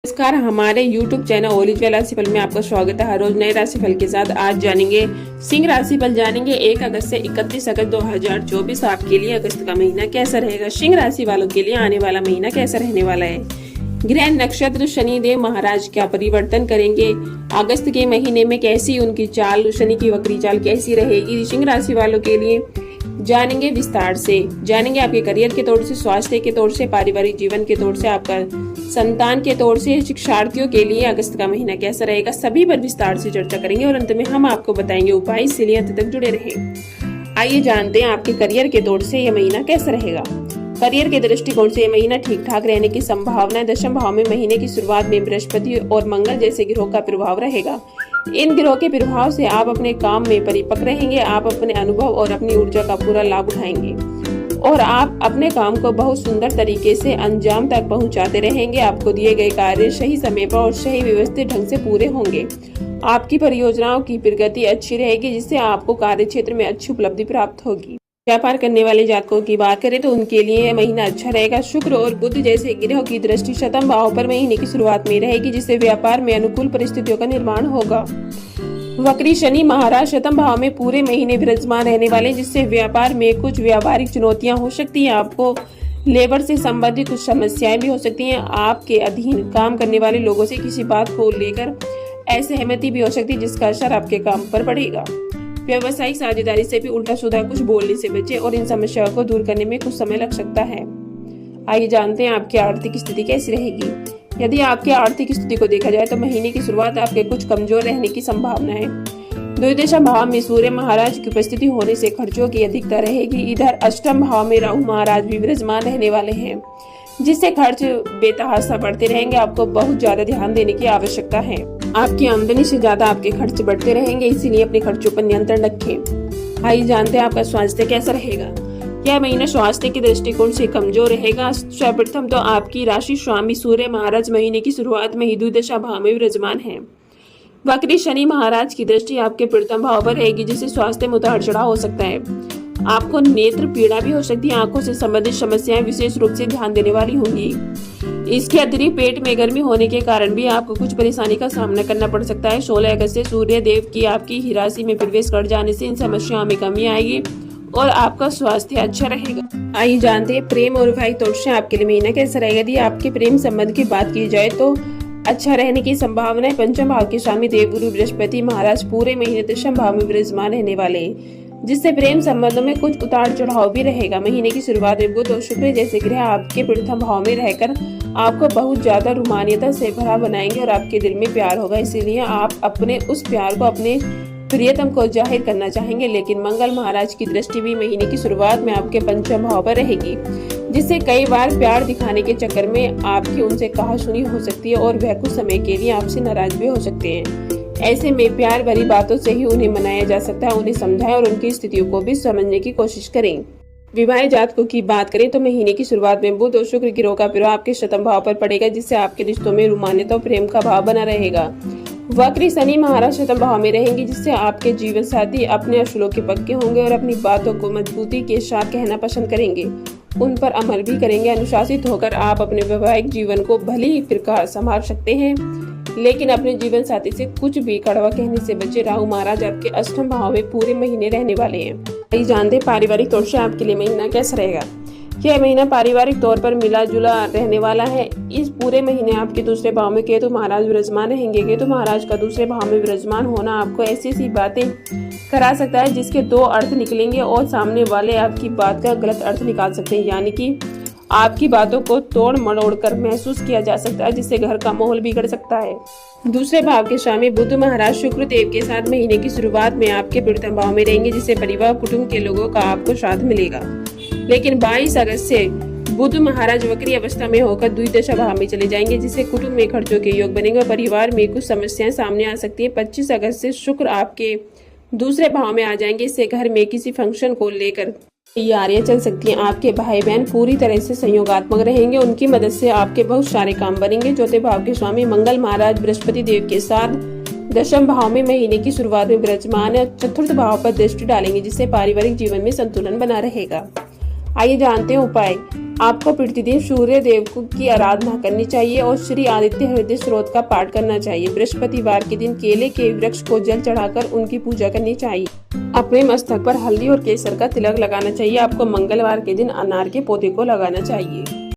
नमस्कार, हमारे YouTube channel Olizz राशिफल में आपका स्वागत है। हर रोज नए राशिफल के साथ आज जानेंगे सिंह राशिफल। जानेंगे 1 अगस्त से 31 अगस्त 2024 आपके लिए अगस्त का महीना कैसा रहेगा। सिंह राशि वालों के लिए आने वाला महीना कैसा रहने वाला है। ग्रह नक्षत्र शनिदेव महाराज क्या परिवर्तन करेंगे। अगस्त के महीने में कैसी उनकी चाल, शनि की वक्री चाल कैसी रहेगी सिंह राशि वालों के लिए जानेंगे विस्तार से। जानेंगे आपके करियर के तौर से, स्वास्थ्य के तौर से, पारिवारिक जीवन के तौर से, आपका संतान के तौर से, शिक्षार्थियों के लिए अगस्त का महीना कैसा रहेगा। सभी पर विस्तार से चर्चा करेंगे और अंत में हम आपको बताएंगे उपाय, इसलिए अंत तक जुड़े रहें। आइए जानते हैं आपके करियर के तौर से यह महीना कैसा रहेगा। करियर के दृष्टिकोण से यह महीना ठीक ठाक रहने की संभावना है। दशम भाव में महीने की शुरुआत में बृहस्पति और मंगल जैसे ग्रहों का प्रभाव रहेगा। इन ग्रहों के प्रभाव से आप अपने काम में परिपक्व रहेंगे। आप अपने अनुभव और अपनी ऊर्जा का पूरा लाभ उठाएंगे और आप अपने काम को बहुत सुंदर तरीके से अंजाम तक पहुंचाते रहेंगे। आपको दिए गए कार्य सही समय पर और सही व्यवस्थित ढंग से पूरे होंगे। आपकी परियोजनाओं की प्रगति अच्छी रहेगी, जिससे आपको कार्य क्षेत्र में अच्छी उपलब्धि प्राप्त होगी। व्यापार करने वाले जातकों की बात करें तो उनके लिए यह महीना अच्छा रहेगा। शुक्र और बुध जैसे ग्रहों की दृष्टि शतम भाव पर महीने की शुरुआत में रहेगी, जिससे व्यापार में अनुकूल परिस्थितियों का निर्माण होगा। वक्री शनि महाराज शतम भाव में पूरे महीने विराजमान रहने वाले, जिससे व्यापार में कुछ व्यापारिक चुनौतियां हो सकती हैं। आपको लेबर से संबंधित कुछ समस्याएं भी हो सकती हैं। आपके अधीन काम करने वाले लोगों से किसी बात को लेकर असहमति भी हो सकती है, जिसका असर आपके काम पर पड़ेगा। व्यवसायिक साझेदारी से भी उल्टा सुधा कुछ बोलने से बचे और इन समस्याओं को दूर करने में कुछ समय लग सकता है। आइए जानते हैं आपकी आर्थिक स्थिति कैसी रहेगी। यदि आपकी आर्थिक स्थिति को देखा जाए तो महीने की शुरुआत आपके कुछ कमजोर रहने की संभावना है। द्विदिशा भाव में सूर्य महाराज की उपस्थिति होने से खर्चों की अधिकता रहेगी। इधर अष्टम भाव में राहु महाराज भी विराजमान रहने वाले हैं, जिससे खर्च बेतहाशा बढ़ते रहेंगे। आपको बहुत ज्यादा ध्यान देने की आवश्यकता है। आपकी आमदनी से ज्यादा आपके खर्च बढ़ते रहेंगे, इसीलिए अपने खर्चों पर नियंत्रण रखें। आइए जानते हैं आपका स्वास्थ्य कैसा रहेगा। यह महीना स्वास्थ्य के दृष्टिकोण से कमजोर रहेगा। सर्वप्रथम तो आपकी राशि स्वामी सूर्य महाराज महीने की शुरुआत में ही द्विदशा भाव में विराजमान है। वक्री शनि महाराज की दृष्टि आपके प्रथम भाव पर रहेगी, जिससे स्वास्थ्य में उतार चढ़ाव हो सकता है। आपको नेत्र पीड़ा भी हो सकती है। आंखों से संबंधित समस्याएं विशेष रूप से ध्यान देने वाली होंगी। इसके अतिरिक्त पेट में गर्मी होने के कारण भी आपको कुछ परेशानी का सामना करना पड़ सकता है। 16 अगस्त से सूर्य देव की आपकी ही राशि में प्रवेश कर जाने से इन समस्याओं में कमी आएगी और आपका स्वास्थ्य अच्छा रहेगा। आइए जानते हैं प्रेम और वैवाहिक तौर से आपके लिए महीना कैसा रहेगा। यदि आपके प्रेम संबंध की बात की जाए तो अच्छा रहने की संभावना है। पंचम भाव के स्वामी देवगुरु बृहस्पति महाराज पूरे महीने दशम भाव में विराजमान रहने वाले हैं, जिससे प्रेम संबंधों में कुछ उतार चढ़ाव भी रहेगा। महीने की शुरुआत में बुध और शुक्र जैसे ग्रह आपके प्रथम भाव में रहकर आपको बहुत ज्यादा रोमानियता से भरा बनाएंगे और आपके दिल में प्यार होगा। इसीलिए आप अपने उस प्यार को अपने प्रियतम को जाहिर करना चाहेंगे। लेकिन मंगल महाराज की दृष्टि भी महीने की शुरुआत में आपके पंचम भाव पर रहेगी, जिससे कई बार प्यार दिखाने के चक्कर में आपकी उनसे कहासुनी हो सकती है और वह कुछ समय के लिए आपसे नाराज भी हो सकते हैं। ऐसे में प्यार भरी बातों से ही उन्हें मनाया जा सकता है। उन्हें समझाएं और उनकी स्थितियों को भी समझने की कोशिश करें। विवाह जातकों की बात करें तो महीने की शुरुआत में बुध और शुक्र ग्रहों का प्रभाव आपके शतम भाव पर पड़ेगा, जिससे आपके रिश्तों में रोमानियता और प्रेम का भाव बना रहेगा। वक्री शनि महाराज शतम भाव में रहेंगे, जिससे आपके जीवन साथी अपने असूलों के पक्के होंगे और अपनी बातों को मजबूती के साथ कहना पसंद करेंगे, उन पर अमल भी करेंगे। अनुशासित होकर आप अपने वैवाहिक जीवन को भली ही फिर संभाल सकते हैं, लेकिन अपने जीवन साथी से कुछ भी कड़वा कहने से बचे। राहु महाराज आपके अष्टम भाव में पूरे महीने रहने वाले हैं। आइए जानते हैं पारिवारिक तौर से आपके लिए महीना कैसा रहेगा। यह महीना पारिवारिक तौर पर मिला जुला रहने वाला है। इस पूरे महीने आपके दूसरे भाव में केतु महाराज विराजमान रहेंगे। केतु महाराज का दूसरे भाव में विराजमान होना आपको ऐसी ऐसी बातें करा सकता है जिसके दो अर्थ निकलेंगे और सामने वाले आपकी बात का गलत अर्थ निकाल सकते हैं, यानी कि आपकी बातों को तोड़ मरोड़ कर महसूस किया जा सकता है, जिससे घर का माहौल बिगड़ सकता है। दूसरे भाव के स्वामी बुध महाराज शुक्र देव के साथ महीने की शुरुआत में आपके प्रथम भाव में रहेंगे, जिससे परिवार कुटुंब के लोगों का आपको साथ मिलेगा। लेकिन 22 अगस्त से बुध महाराज वक्री अवस्था में होकर द्विदशा भाव में चले जाएंगे, जिससे कुटुंब में खर्चों के योग बनेंगे और परिवार में कुछ समस्याएं सामने आ सकती है। 25 अगस्त से शुक्र आपके दूसरे भाव में आ जाएंगे, इससे घर में किसी फंक्शन को लेकर तैयारियां चल सकती हैं। आपके भाई बहन पूरी तरह से सहयोगात्मक रहेंगे, उनकी मदद से आपके बहुत सारे काम बनेंगे। चौथे भाव के स्वामी मंगल महाराज बृहस्पति देव के साथ दशम भाव में महीने की शुरुआत में विराजमान है। चतुर्थ भाव पर दृष्टि डालेंगे, जिससे पारिवारिक जीवन में संतुलन बना रहेगा। आइए जानते हैं उपाय। आपको प्रतिदिन सूर्य देव की आराधना करनी चाहिए और श्री आदित्य हृदय स्त्रोत का पाठ करना चाहिए। बृहस्पतिवार के दिन केले के वृक्ष को जल चढ़ाकर उनकी पूजा करनी चाहिए। अपने मस्तक पर हल्दी और केसर का तिलक लगाना चाहिए। आपको मंगलवार के दिन अनार के पौधे को लगाना चाहिए।